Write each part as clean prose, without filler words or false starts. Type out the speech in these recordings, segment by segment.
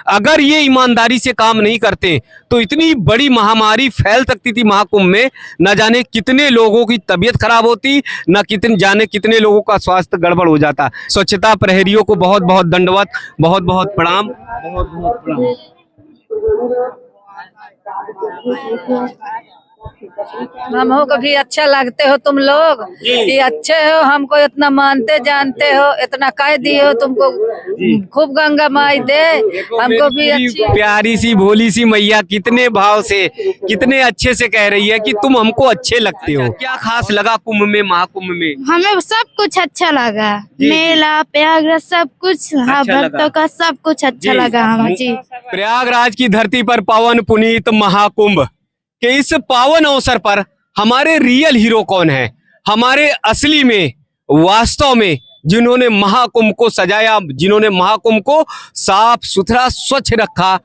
अगर ये ईमानदारी से काम नहीं करते तो इतनी बड़ी महामारी फैल सकती थी महाकुंभ में, न जाने कितने लोगों की तबीयत खराब होती, न जाने कितने लोगों का स्वास्थ्य गड़बड़ हो जाता। स्वच्छता प्रहरियों को बहुत बहुत दंडवत, बहुत बहुत प्रणाम, बहुत बहुत प्रणाम। हमको को भी अच्छा लगते हो तुम लोग, ये अच्छे हो, हमको इतना मानते जानते हो, इतना कह दिए हो तुमको, खूब गंगा माई दे हमको भी अच्छी। प्यारी सी भोली सी मैया कितने भाव से, कितने अच्छे से कह रही है कि तुम हमको अच्छे लगते हो। क्या खास लगा कुंभ में, महाकुंभ में? हमें सब कुछ अच्छा लगा, मेला प्रयागराज सब कुछ, हाँ भक्तों का सब कुछ अच्छा लगा हमें जी। प्रयागराज की धरती पर पावन पुनीत महाकुंभ के इस पावन अवसर पर हमारे रियल हीरो कौन है, हमारे असली में, वास्तव में जिन्होंने महाकुंभ को सजाया, जिन्होंने महाकुंभ को साफ सुथरा स्वच्छ रखा,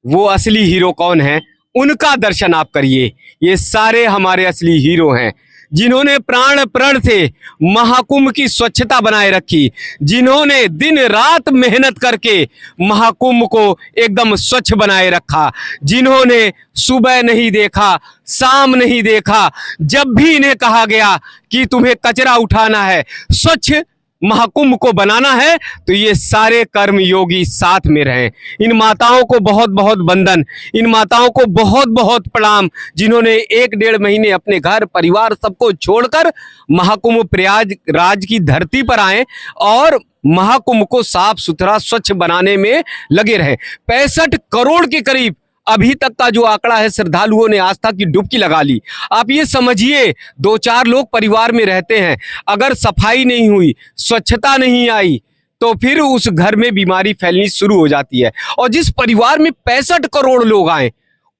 वो असली हीरो कौन है, उनका दर्शन आप करिए। ये सारे हमारे असली हीरो हैं जिन्होंने प्राण प्रण से महाकुंभ की स्वच्छता बनाए रखी, जिन्होंने दिन रात मेहनत करके महाकुंभ को एकदम स्वच्छ बनाए रखा, जिन्होंने सुबह नहीं देखा, शाम नहीं देखा, जब भी इन्हें कहा गया कि तुम्हें कचरा उठाना है, स्वच्छ महाकुंभ को बनाना है, तो ये सारे कर्म योगी साथ में रहे। इन माताओं को बहुत बहुत वंदन, इन माताओं को बहुत बहुत प्रणाम, जिन्होंने 1-1.5 महीने अपने घर परिवार सबको छोड़कर महाकुंभ प्रयागराज की धरती पर आए और महाकुंभ को साफ सुथरा स्वच्छ बनाने में लगे रहे। 65 करोड़ के करीब अभी तक का जो आंकड़ा है, श्रद्धालुओं ने आस्था की डुबकी लगा ली। आप ये समझिए 2-4 लोग परिवार में रहते हैं, अगर सफाई नहीं हुई, स्वच्छता नहीं आई, तो फिर उस घर में बीमारी फैलनी शुरू हो जाती है। और जिस परिवार में 65 करोड़ लोग आए,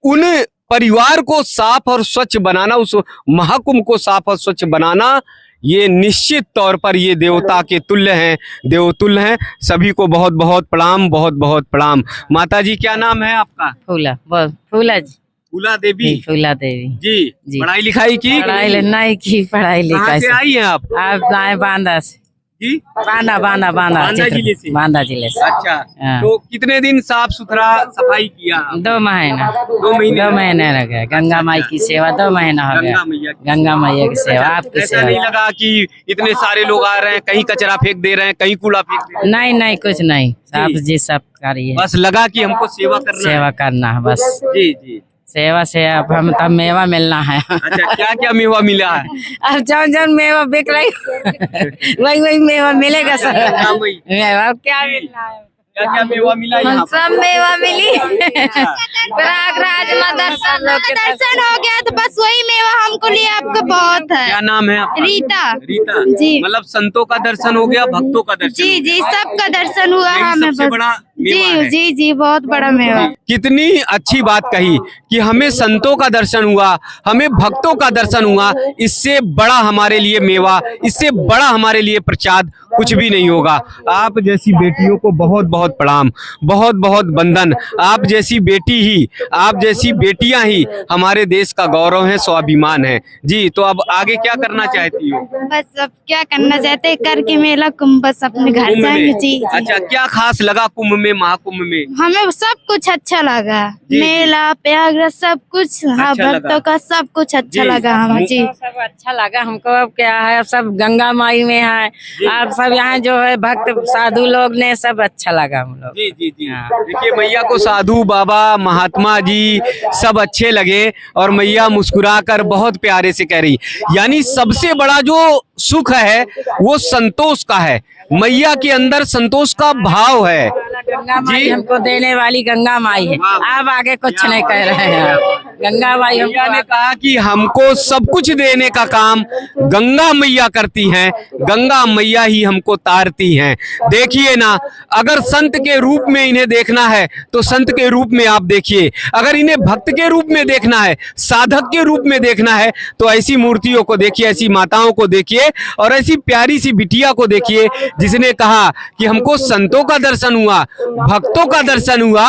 उन परिवार को साफ और स्वच्छ बनाना, उस महाकुंभ को साफ और स्वच्छ बनाना, ये निश्चित तौर पर ये देवता के तुल्य हैं, देवतुल्य हैं। सभी को बहुत बहुत प्रणाम, बहुत बहुत प्रणाम। माता जी क्या नाम है आपका? फूला, फूला जी, फूला देवी। फूला देवी जी। पढ़ाई लिखाई की? पढ़ाई नहीं की, पढ़ाई लिखाई से आई हैं आप? आए बांदा से जी, बांदा जिले से। बांदा जिले से। अच्छा, तो कितने दिन साफ सुथरा सफाई किया? 2 महीना। 2 महीने? 2 महीने लग गए। गंगा माई की सेवा 2 महीना हो गया। गंगा मैया की सेवा, आपकी ऐसा सेवा। नहीं लगा कि इतने सारे लोग आ रहे हैं, कहीं कचरा फेंक दे रहे हैं, कहीं कूड़ा फेंक दे रहे हैं? नहीं, कुछ नहीं, आप जी सब करिए, बस लगा कि हमको सेवा करना है बस। जी। सेवा से अब हम तब मेवा मिलना है। अच्छा, क्या क्या मेवा मिला है? अब जौन मेवा बिक रही वही मेवा मिलेगा सर। मेवा क्या मिलना है? क्या मेवा मिला? सब मेवा मिली। प्रयागराज में दर्शन हो गया, तो बस वही मेवा हमको लिए आपको बहुत है। क्या नाम है आपका? रीता। रीता जी। मतलब संतों का दर्शन हो गया, भक्तों का दर्शन? जी, सबका दर्शन हुआ हमें। सबसे बड़ा मेवा है। जी, बहुत बड़ा मेवा। कितनी अच्छी बात कही कि हमें संतों का दर्शन हुआ, हमें भक्तों का दर्शन हुआ। इससे बड़ा हमारे लिए मेवा, इससे बड़ा हमारे लिए प्रसाद कुछ भी नहीं होगा। आप जैसी बेटियों को बहुत बहुत प्रणाम, बहुत बहुत वंदन। आप जैसी बेटी ही, आप जैसी बेटियां ही हमारे देश का गौरव है, स्वाभिमान है। जी, तो अब आगे क्या करना चाहती हो? बस अब क्या करना चाहते, करके मेला कुंभ, बस अपने घर जाएंगे। जी। अच्छा, क्या खास लगा कुंभ में, महाकुंभ में? हमें सब कुछ अच्छा लगा, मेला प्रयागराज सब कुछ, हाँ भक्तों का सब कुछ अच्छा लगा हमें जी। सब अच्छा लगा हमको। अब क्या है, अब सब गंगा माई में है, आप सब यहाँ जो है भक्त साधु लोग ने, सब अच्छा लगा हम लोग। जी। देखिए, मैया को साधु बाबा, महात्मा जी सब अच्छे लगे और मैया मुस्कुराकर बहुत प्यारे से कह रही, यानी सबसे बड़ा जो सुख है वो संतोष का है। मैया के अंदर संतोष का भाव है। गंगा माई हमको देने वाली गंगा माई है, आप आगे कुछ नहीं कह रहे हैं। गंगा माई मैया ने कहा कि हमको सब कुछ देने का काम गंगा मैया करती हैं, गंगा मैया ही हमको तारती हैं। देखिए ना, अगर संत के रूप में इन्हें देखना है तो संत के रूप में आप देखिए, अगर इन्हें भक्त के रूप में देखना है, साधक के रूप में देखना है, तो ऐसी मूर्तियों को देखिए, ऐसी माताओं को देखिए और ऐसी प्यारी सी बिटिया को देखिए जिसने कहा कि हमको संतों का दर्शन हुआ, भक्तों का दर्शन हुआ,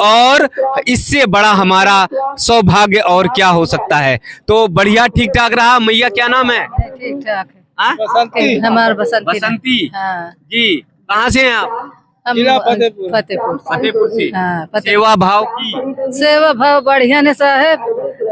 और इससे बड़ा हमारा सौभाग्य और क्या हो सकता है। तो बढ़िया, ठीक ठाक रहा। मैया क्या नाम है? ठीक ठाक है। बसंती, हमारा बसंती। बसंती। हाँ। जी, कहाँ से हैं आप? हम जिला फतेहपुर। फतेहपुर से। फतेहपुर से। हाँ, फतेहपुर। सेवा भाव की सेवा भाव बढ़िया ने साहेब,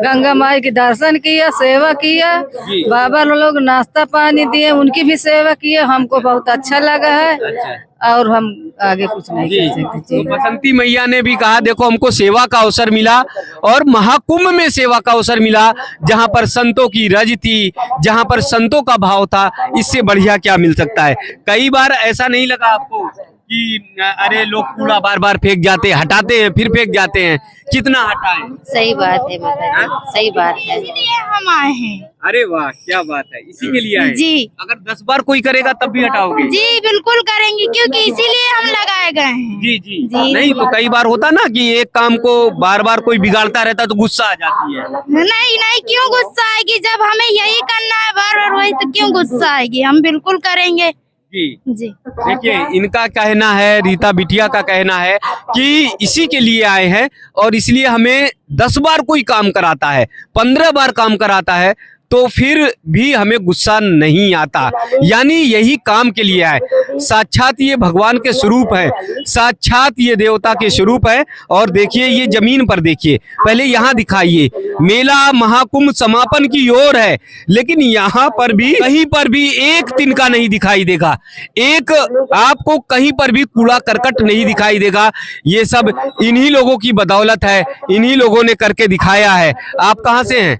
गंगा माई के दर्शन किया, सेवा किया, जी। बाबा लोग नाश्ता पानी दिए, उनकी भी सेवा किए, हमको बहुत अच्छा लगा है। और हम आगे कुछ नहीं जी। कह सकते तो जी। बसंती मैया ने भी कहा देखो हमको सेवा का अवसर मिला और महाकुंभ में सेवा का अवसर मिला, जहां पर संतों की रज थी, जहां पर संतों का भाव था, इससे बढ़िया क्या मिल सकता है। कई बार ऐसा नहीं लगा आपको कि अरे लोग कूड़ा बार बार फेंक जाते हैं, हटाते हैं फिर फेंक जाते हैं, कितना हटाएं? सही बात है माता जी, सही बात है। इसलिए हम आए हैं। अरे वाह क्या बात है, इसी के लिए आए। जी। अगर 10 बार कोई करेगा तब भी हटाओगे? जी बिल्कुल करेंगे, क्योंकि इसीलिए हम लगाए गए हैं। जी जी जी। नहीं तो कई बार होता ना कि एक काम को बार बार कोई बिगाड़ता रहता तो गुस्सा आ जाती है। नहीं नहीं, क्यों गुस्सा आएगी, जब हमें यही करना है बार बार वही, तो क्यों गुस्सा आएगी, हम बिल्कुल करेंगे। जी जी देखिए इनका कहना है, रीता बिटिया का कहना है कि इसी के लिए आए हैं और इसलिए हमें 10 बार कोई काम कराता है, 15 बार काम कराता है तो फिर भी हमें गुस्सा नहीं आता, यानी यही काम के लिए आए। साक्षात ये भगवान के स्वरूप है, साक्षात ये देवता के स्वरूप है। और देखिए ये जमीन पर देखिए, पहले यहाँ दिखाइए, मेला महाकुंभ समापन की ओर है, लेकिन यहाँ पर भी कहीं पर भी एक तिनका नहीं दिखाई देगा, एक आपको कहीं पर भी कूड़ा करकट नहीं दिखाई देगा। ये सब इन्हीं लोगों की बदौलत है, इन्हीं लोगों ने करके दिखाया है। आप कहाँ से हैं?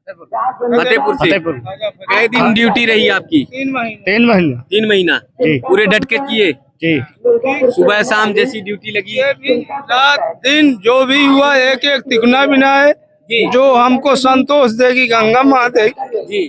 फतेहपुर से। कई दिन ड्यूटी रही आपकी? 3 महीने। 3 महीना जी। पूरे डट के किए? जी। सुबह शाम जैसी ड्यूटी लगी? ये भी रात दिन जो भी हुआ एक एक तिगुना बिना है, जी। जो हमको संतोष देगी गंगा माँ देगी।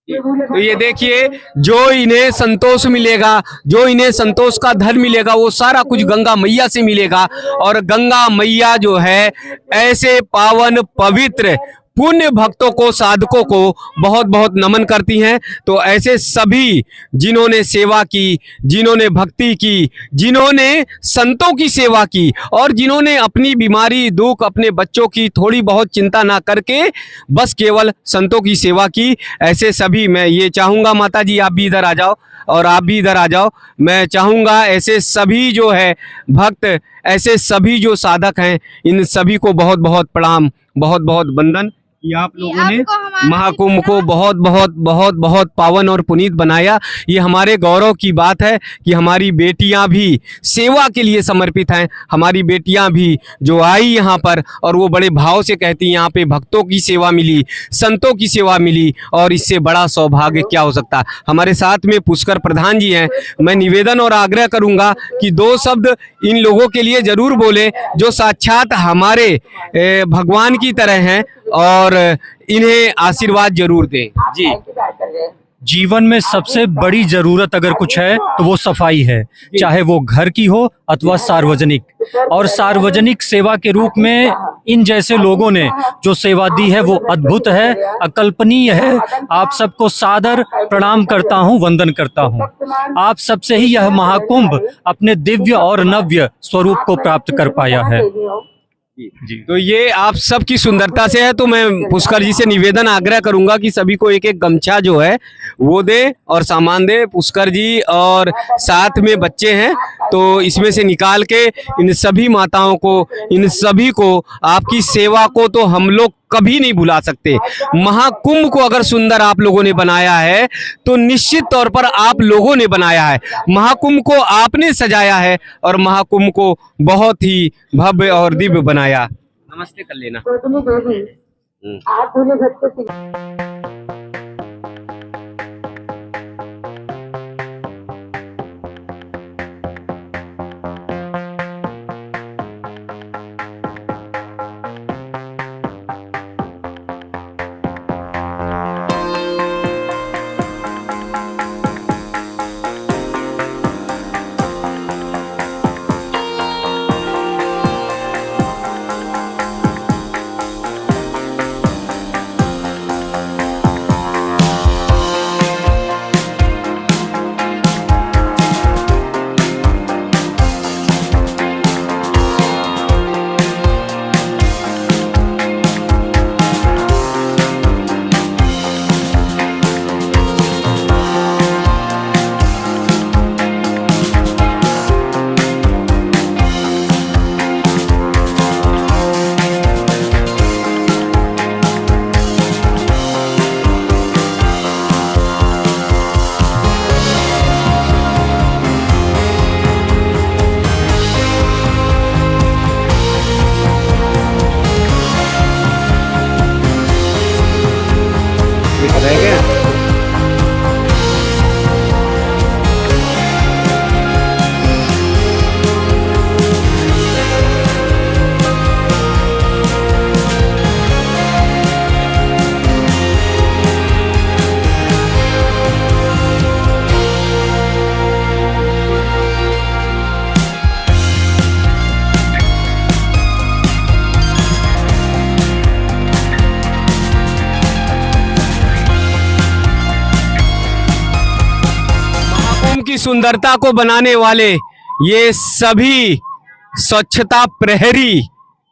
जी तो ये देखिए जो इन्हें संतोष मिलेगा, जो इन्हें संतोष का धन मिलेगा, वो सारा कुछ गंगा मैया से मिलेगा। और गंगा मैया जो है ऐसे पावन पवित्र पुण्य भक्तों को, साधकों को बहुत बहुत नमन करती हैं। तो ऐसे सभी जिन्होंने सेवा की, जिन्होंने भक्ति की, जिन्होंने संतों की सेवा की और जिन्होंने अपनी बीमारी दुख, अपने बच्चों की थोड़ी बहुत चिंता ना करके बस केवल संतों की सेवा की, ऐसे सभी मैं ये चाहूँगा, माता जी आप भी इधर आ जाओ और आप भी इधर आ जाओ। मैं चाहूँगा ऐसे सभी जो है भक्त, ऐसे सभी जो साधक हैं, इन सभी को बहुत बहुत प्रणाम, बहुत बहुत वंदन कि आप लोगों ने महाकुंभ को बहुत बहुत बहुत बहुत पावन और पुनीत बनाया। ये हमारे गौरव की बात है कि हमारी बेटियां भी सेवा के लिए समर्पित हैं। हमारी बेटियां भी जो आई यहाँ पर और वो बड़े भाव से कहती यहाँ पे भक्तों की सेवा मिली, संतों की सेवा मिली, और इससे बड़ा सौभाग्य क्या हो सकता। हमारे साथ में पुष्कर प्रधान जी हैं। मैं निवेदन और आग्रह करूँगा कि 2 शब्द इन लोगों के लिए जरूर बोले जो साक्षात हमारे भगवान की तरह हैं और इन्हें आशीर्वाद जरूर दें। जी। जीवन में सबसे बड़ी जरूरत अगर कुछ है तो वो सफाई है, चाहे वो घर की हो अथवा सार्वजनिक। और सार्वजनिक सेवा के रूप में इन जैसे लोगों ने जो सेवा दी है वो अद्भुत है, अकल्पनीय है। आप सबको सादर प्रणाम करता हूं, वंदन करता हूं। आप सबसे ही यह महाकुंभ अपने दिव्य और नव्य स्वरूप को प्राप्त कर पाया है। जी तो ये आप सबकी सुंदरता से है। तो मैं पुष्कर जी से निवेदन आग्रह करूंगा कि सभी को एक एक गमछा जो है वो दे और सामान दे। पुष्कर जी और साथ में बच्चे हैं तो इसमें से निकाल के इन सभी माताओं को, इन सभी को, आपकी सेवा को तो हम लोग कभी नहीं भुला सकते। महाकुंभ को अगर सुंदर आप लोगों ने बनाया है तो निश्चित तौर पर आप लोगों ने बनाया है। महाकुंभ को आपने सजाया है और महाकुंभ को बहुत ही भव्य और दिव्य बनाया। नमस्ते कर लेना। सुंदरता को बनाने वाले ये सभी स्वच्छता प्रहरी,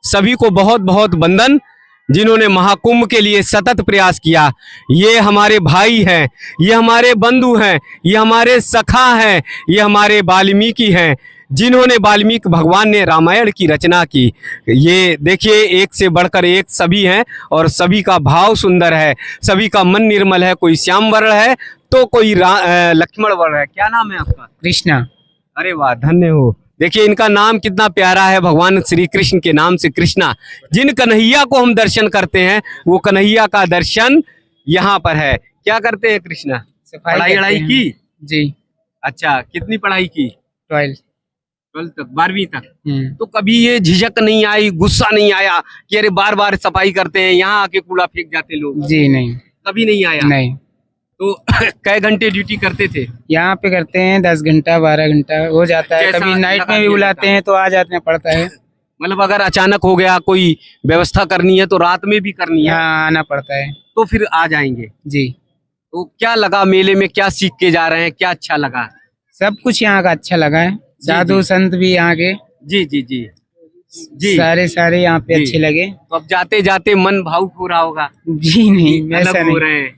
सभी को बहुत बहुत वंदन, जिन्होंने महाकुंभ के लिए सतत प्रयास किया। ये हमारे भाई हैं, ये हमारे बंधु हैं, ये हमारे सखा हैं, ये हमारे वाल्मीकि हैं, जिन्होंने वाल्मीकि भगवान ने रामायण की रचना की। ये देखिए, एक से बढ़कर एक सभी हैं और सभी का भाव सुंदर है, सभी का मन निर्मल है। कोई श्याम वर्ण है तो कोई लक्ष्मण वर्ण है। क्या नाम है आपका? कृष्णा। अरे वाह, धन्य हो। देखिए इनका नाम कितना प्यारा है, भगवान श्री कृष्ण के नाम से कृष्णा। जिन कन्हैया को हम दर्शन करते हैं वो कन्हैया का दर्शन यहाँ पर है। क्या करते हैं कृष्णा? पढ़ाई की? जी। अच्छा, कितनी पढ़ाई की? 12 तक, 12वीं तक। तो कभी ये झिझक नहीं आई, गुस्सा नहीं आया कि अरे बार बार सफाई करते हैं, यहाँ आके कूड़ा फेंक जाते लोग? जी नहीं, कभी नहीं आया? नहीं। तो कै घंटे ड्यूटी करते थे? यहाँ पे करते हैं 10 घंटा 12 घंटा हो जाता है, कभी नाइट में भी बुलाते हैं तो आ जाते पड़ता है। मतलब अगर अचानक हो गया, कोई व्यवस्था करनी है तो रात में भी करनी है? हाँ, आना पड़ता है। तो फिर आ जाएंगे? जी। तो क्या लगा मेले में, क्या सीख के जा रहे हैं, क्या अच्छा लगा? सब कुछ यहाँ का अच्छा लगा है, साधु संत भी यहाँ के। जी जी जी जी, सारे यहाँ पे अच्छे लगे। तो अब जाते जाते मन भावुक हो रहा होगा? जी नहीं, ऐसा अलग हो नहीं। रहे हैं?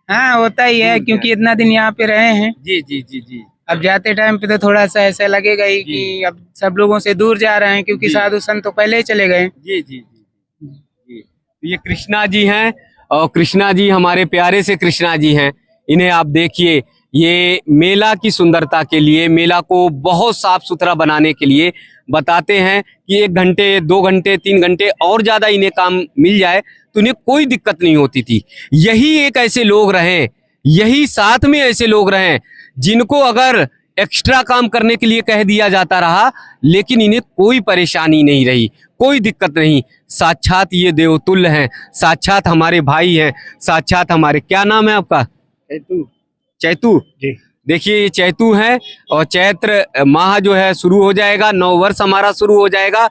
हाँ, होता ही है, क्योंकि इतना दिन यहाँ पे रहे हैं। जी जी जी जी। अब जाते टाइम पे तो थोड़ा सा ऐसा लगेगा ही कि अब सब लोगों से दूर जा रहे हैं, क्योंकि साधु संत तो पहले ही चले गए। जी जी जी जी। तो ये कृष्णा जी हैं, और कृष्णा जी हमारे प्यारे से कृष्णा जी हैं। इन्हें आप देखिए, ये मेला की सुंदरता के लिए, मेला को बहुत साफ सुथरा बनाने के लिए बताते हैं कि 1 घंटे 2 घंटे 3 घंटे और ज्यादा इन्हें काम मिल जाए तो इन्हें कोई दिक्कत नहीं होती थी। यही एक ऐसे लोग रहे, यही साथ में ऐसे लोग रहे जिनको अगर एक्स्ट्रा काम करने के लिए कह दिया जाता रहा, लेकिन इन्हें कोई परेशानी नहीं रही, कोई दिक्कत नहीं। साक्षात ये देवतुल्य हैं, साक्षात हमारे भाई हैं, साक्षात हमारे। क्या नाम है आपका? चैतू जी। देखिए ये चैतू है, और चैत्र माह जो है शुरू हो जाएगा, 9 वर्ष हमारा शुरू हो जाएगा।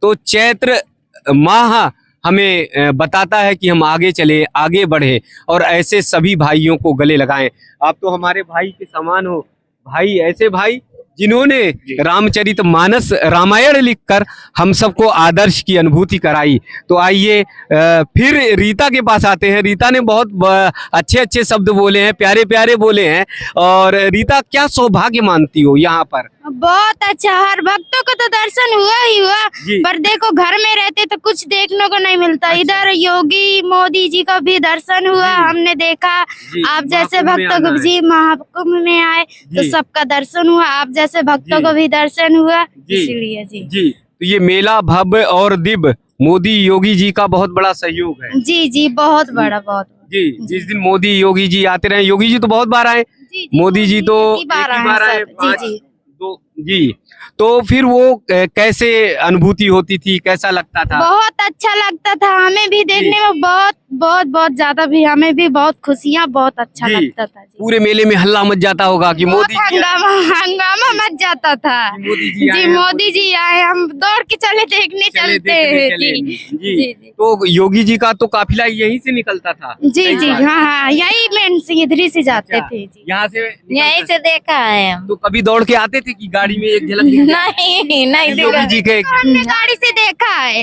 तो चैत्र माह हमें बताता है कि हम आगे चले, आगे बढ़े, और ऐसे सभी भाइयों को गले लगाएं। आप तो हमारे भाई के समान हो भाई, ऐसे भाई जिन्होंने रामचरितमानस रामायण लिखकर हम सबको आदर्श की अनुभूति कराई। तो आइए फिर रीता के पास आते हैं। रीता ने बहुत अच्छे अच्छे शब्द बोले हैं, प्यारे प्यारे बोले हैं। और रीता, क्या सौभाग्य मानती हो यहाँ पर? बहुत अच्छा, हर भक्तों को तो दर्शन हुआ ही हुआ, पर देखो घर में रहते तो कुछ देखने को नहीं मिलता। अच्छा। इधर योगी मोदी जी का भी दर्शन हुआ, हमने देखा। आप जैसे भक्तों को जी महाकुंभ में आए तो सबका दर्शन हुआ, आप जैसे भक्तों को भी दर्शन हुआ, इसलिए जी। तो ये मेला भव्य और दिव्य मोदी योगी जी का बहुत बड़ा सहयोग है। जी जी, बहुत बड़ा, बहुत जी। जिस दिन मोदी योगी जी आते रहे, योगी जी तो बहुत बार आए, मोदी जी तो एक ही बार आए। जी। तो फिर वो कैसे अनुभूति होती थी, कैसा लगता था? बहुत अच्छा लगता था, हमें भी देखने में बहुत ज्यादा भी, हमें भी बहुत खुशियाँ, बहुत अच्छा लगता था जी। पूरे मेले में हल्ला मच जाता होगा कि मोदी जी हंगामा मच जाता था जी, मोदी जी आए, हम दौड़ के चले देखने चलते हैं जी। तो योगी जी का तो काफिला यहीं से निकलता था? जी जी, हाँ, यही मेन से इधर से जाते थे जी, यहाँ से यहीं से देखा है हम। तो कभी दौड़ के आते थे कि गाड़ी में एक झलक? नहीं योगी जी के हमने गाड़ी से देखा है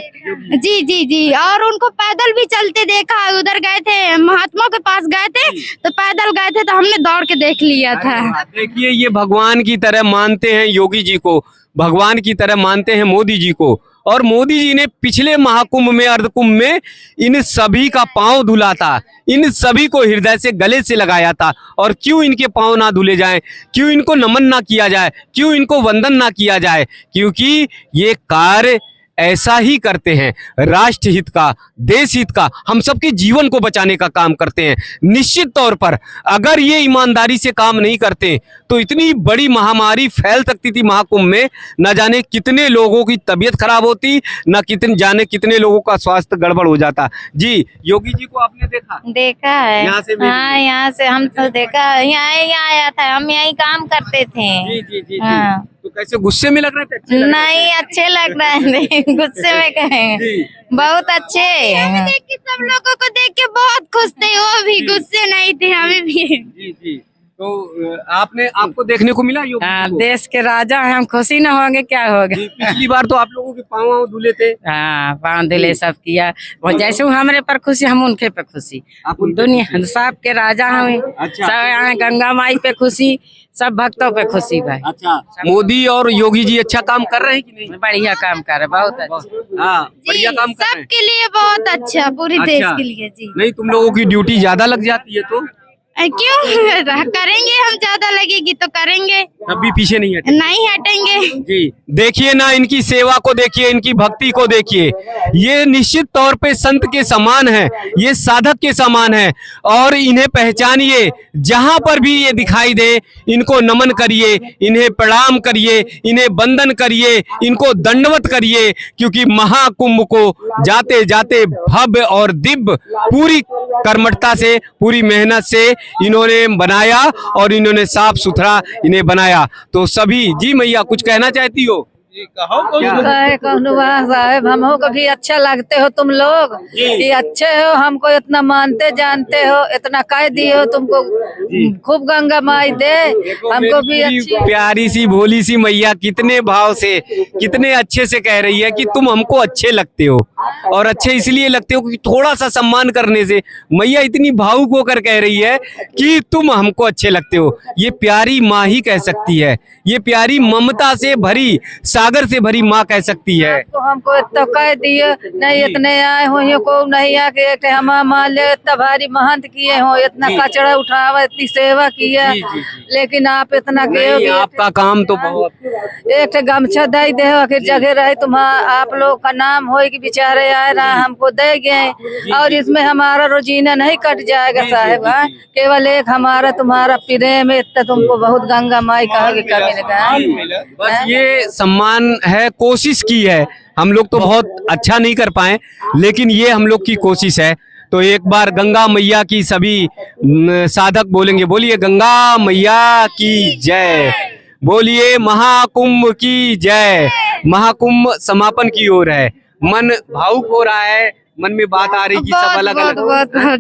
जी जी जी, और उनको पैदल भी चलते देखा। उधर गए थे, महात्मा के पास गए थे तो पैदल गए थे, तो हमने दौड़ के देख लिया था। देखिए ये भगवान की तरह मानते हैं योगी जी को, भगवान की तरह मानते हैं मोदी जी को। और मोदी जी ने पिछले महाकुंभ में, अर्धकुंभ में इन सभी का पांव धुला था, इन सभी को हृदय से गले से लगाया था। और क्यों इनके पांव ना धुले जाएं, क्यों इनको नमन ना किया जाए, क्यों इनको वंदन ना किया जाए? क्योंकि ये कार्य ऐसा ही करते हैं, राष्ट्र हित का, देश हित का, हम सबके जीवन को बचाने का काम करते हैं। निश्चित तौर पर अगर ये ईमानदारी से काम नहीं करते तो इतनी बड़ी महामारी फैल सकती थी महाकुंभ में, न जाने कितने लोगों की तबीयत खराब होती, न कितने लोगों का स्वास्थ्य गड़बड़ हो जाता। जी, योगी जी को आपने देखा है? यहाँ से? हाँ, यहाँ से हम तो देखा, यहाँ आया था, हम यही काम करते थे। जी जी जी। हाँ। तो कैसे, गुस्से में लग रहे थे? नहीं, अच्छे लग रहे थे, गुस्से में कहे, बहुत अच्छे। हमें देख के, सब लोगों को देख के बहुत खुश थे, वो भी गुस्से नहीं थे, हमें भी। जी जी। तो आपको देखने को मिला योग? हाँ, देश के राजा हैं, हम खुशी न होंगे क्या होगा। पिछली बार तो आप लोगों के पाँव धुले थे। हाँ, पाँव धुले सब किया, वो जैसे वो हमारे पर खुशी, हम उनके पे खुशी। दुनिया सब के राजा हैं। अच्छा। सब यहाँ गंगा माई पे खुशी, सब भक्तों पे खुशी भाई। अच्छा, मोदी और योगी जी अच्छा काम कर रहे हैं कि नहीं? बढ़िया काम कर रहे, बहुत अच्छा। हाँ, बढ़िया काम कर रहे हैं। सबके लिए बहुत अच्छा, पूरी देश अच्छा। के लिए जी। नहीं, तुम लोगों की ड्यूटी ज्यादा लग जाती है तो क्यों करेंगे, हम ज्यादा लगेगी तो करेंगे, तब भी पीछे नहीं हटे। नहीं हटेंगे जी, देखिए ना, इनकी सेवा को देखिए, इनकी भक्ति को देखिए। ये निश्चित तौर पे संत के समान है, ये साधक के समान है और इन्हें पहचानिए। जहां पर भी ये दिखाई दे, इनको नमन करिए, इन्हें प्रणाम करिए, इन्हें वंदन करिए, इनको दंडवत करिए, क्योंकि महाकुंभ को जाते जाते भव्य और दिव्य पूरी कर्मठता से, पूरी मेहनत से इन्होंने बनाया और इन्होंने साफ सुथरा इन्हें बनाया। तो सभी जी, मैया कुछ कहना चाहती हो? साहब, हमको कभी अच्छा लगते हो तुम लोग, ये अच्छे हो, हमको इतना मानते जानते हो, इतना कह दिए हो तुमको, खूब गंगा माई दे हमको भी अच्छी। प्यारी सी भोली सी मैया कितने भाव से, कितने अच्छे से कह रही है कि तुम हमको अच्छे लगते हो, और अच्छे इसलिए लगते हो कि थोड़ा सा सम्मान करने से मैया इतनी भावुक होकर कह रही है कि तुम हमको अच्छे लगते हो। ये प्यारी माँ ही कह सकती है, ये प्यारी ममता से भरी, सागर से भरी माँ कह सकती है। तो हमको इतना कह दिए, नहीं इतने आए हो, ये को नहीं आके हम मान ले, इतना भारी महंत किए हो, इतना कचरा उठावा, इतनी सेवा किया, लेकिन आप इतना नहीं, आपका काम तो बहुत। एक गमछा दे दे, आखिर जगह रहे तुम्हारा, आप लोग का नाम हो कि बेचारे आए ना हमको दे गए, और इसमें हमारा रोजीना नहीं कट जाएगा साहब। हाँ, केवल एक हमारा तुम्हारा प्रेम है, इतना तुमको बहुत गंगा माई कहोगे कभी नहीं। बस ये सम्मान है, कोशिश की है, हम लोग तो बहुत अच्छा नहीं कर पाए, लेकिन ये हम लोग की कोशिश है। तो एक बार गंगा मैया की सभी साधक बोलेंगे, बोलिए गंगा मैया की जय, बोलिए महाकुंभ की जय। महाकुंभ समापन की ओर है, मन भावुक हो रहा है, मन में बात आ रही कि सब अलग अलग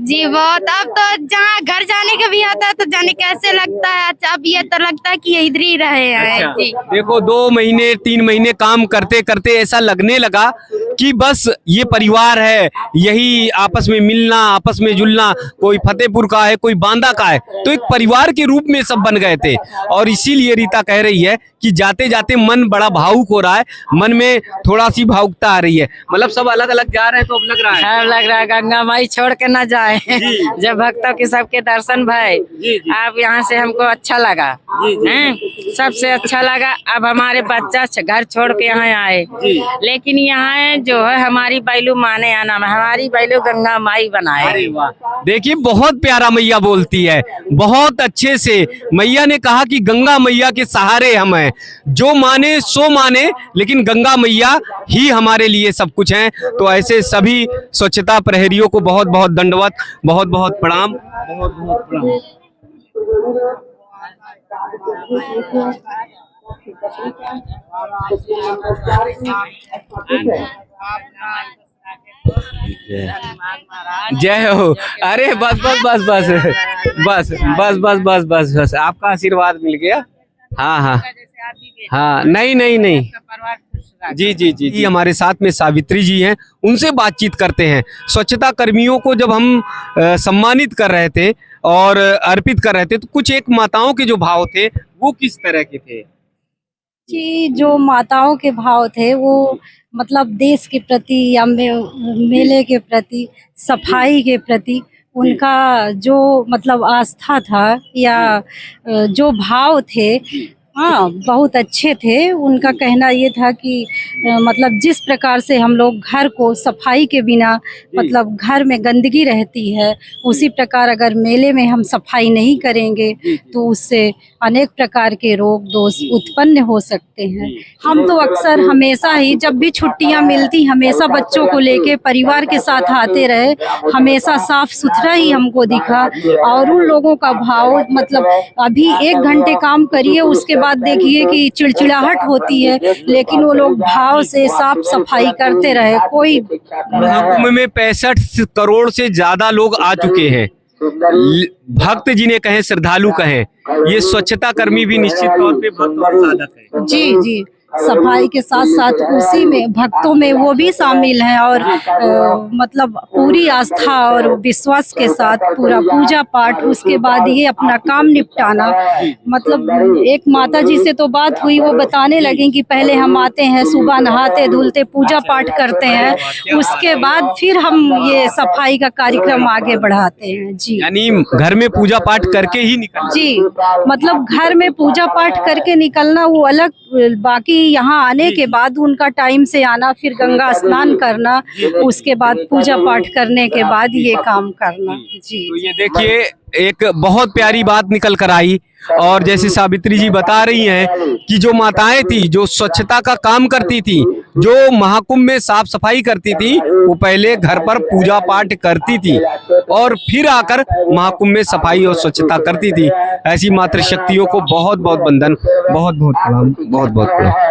जी बहुत। अब तो जहाँ घर जाने का भी आता है तो जाने कैसे लगता है, अब ये तो लगता है कि इधर ही रहे हैं। अच्छा, जी देखो 2 महीने 3 महीने काम करते करते ऐसा लगने लगा कि बस ये परिवार है, यही आपस में मिलना, आपस में जुलना, कोई फतेहपुर का है, कोई बांदा का है, तो एक परिवार के रूप में सब बन गए थे। और इसीलिए रीता कह रही है कि जाते जाते मन बड़ा भावुक हो रहा है, मन में थोड़ा सी भावुकता आ रही है। मतलब सब अलग अलग जा रहे हैं तो अब लग रहा है, सब लग रहा है गंगा माई छोड़ के न जाए। जब भक्तों के सबके दर्शन भाई, अब यहाँ से हमको अच्छा लगा, सबसे अच्छा लगा। अब हमारे बच्चा घर छोड़ के यहाँ आए, लेकिन यहाँ जो है हमारी बैलू माने आना, हमारी बैलू गंगा माई बनाए। देखिए बहुत प्यारा मैया बोलती है, बहुत अच्छे से। मैया ने कहा कि गंगा मैया के सहारे हम हैं, जो माने सो माने, लेकिन गंगा मैया ही हमारे लिए सब कुछ हैं। तो ऐसे सभी स्वच्छता प्रहरियों को बहुत बहुत दंडवत, बहुत बहुत प्रणाम, बहुत बहुत प्रणाम। जय हो। अरे बस बस बस बस बस बस बस बस बस बस आपका आशीर्वाद मिल गया। हाँ हाँ हाँ, नहीं नहीं नहीं, जी जी जी जी। हमारे साथ में सावित्री जी हैं, उनसे बातचीत करते हैं। स्वच्छता कर्मियों को जब हम सम्मानित कर रहे थे और अर्पित कर रहे थे, तो कुछ एक माताओं के जो भाव थे वो किस तरह के थे? जी, जो माताओं के भाव थे वो मतलब देश के प्रति या मेले के प्रति, सफाई के प्रति उनका जो मतलब आस्था था या जो भाव थे, हाँ बहुत अच्छे थे। उनका कहना ये था कि मतलब जिस प्रकार से हम लोग घर को सफाई के बिना मतलब घर में गंदगी रहती है, उसी प्रकार अगर मेले में हम सफाई नहीं करेंगे तो उससे अनेक प्रकार के रोग दोष उत्पन्न हो सकते हैं। हम तो अक्सर हमेशा ही जब भी छुट्टियां मिलती, हमेशा बच्चों को लेके परिवार के साथ आते रहे, हमेशा साफ सुथरा ही हमको दिखा। और उन लोगों का भाव मतलब अभी 1 घंटे काम करिए, उसके बाद देखिए कि चिड़चिड़ाहट होती है, लेकिन वो लोग भाव से साफ सफाई करते रहे। कोई महाकुंभ में 65 करोड़ से ज्यादा लोग आ चुके हैं, भक्त जिन्हें कहें, श्रद्धालु कहें, ये स्वच्छता कर्मी भी निश्चित तौर पे भक्त और साधक है। जी जी, सफाई के साथ साथ उसी में भक्तों में वो भी शामिल हैं और मतलब पूरी आस्था और विश्वास के साथ पूरा पूजा पाठ, उसके बाद ये अपना काम निपटाना। मतलब एक माता जी से तो बात हुई, वो बताने लगी कि पहले हम आते हैं, सुबह नहाते धुलते पूजा पाठ करते हैं, उसके बाद फिर हम ये सफाई का कार्यक्रम आगे बढ़ाते हैं। जी, यानी घर में पूजा पाठ करके ही निकल। जी, मतलब घर में पूजा पाठ करके निकलना वो अलग, बाकी यहाँ आने के बाद उनका टाइम से आना, फिर गंगा स्नान करना, उसके बाद पूजा पाठ करने के बाद ये काम करना। जी, तो ये देखिए एक बहुत प्यारी बात निकल कर आई। और जैसे सावित्री जी बता रही हैं कि जो माताएं थी, जो स्वच्छता का काम करती थी, जो महाकुंभ में साफ सफाई करती थी, वो पहले घर पर पूजा पाठ करती थी और फिर आकर महाकुंभ में सफाई और स्वच्छता करती थी। ऐसी मातृशक्तियों को बहुत बहुत वंदन, बहुत बहुत प्रणाम, बहुत बहुत प्रणाम।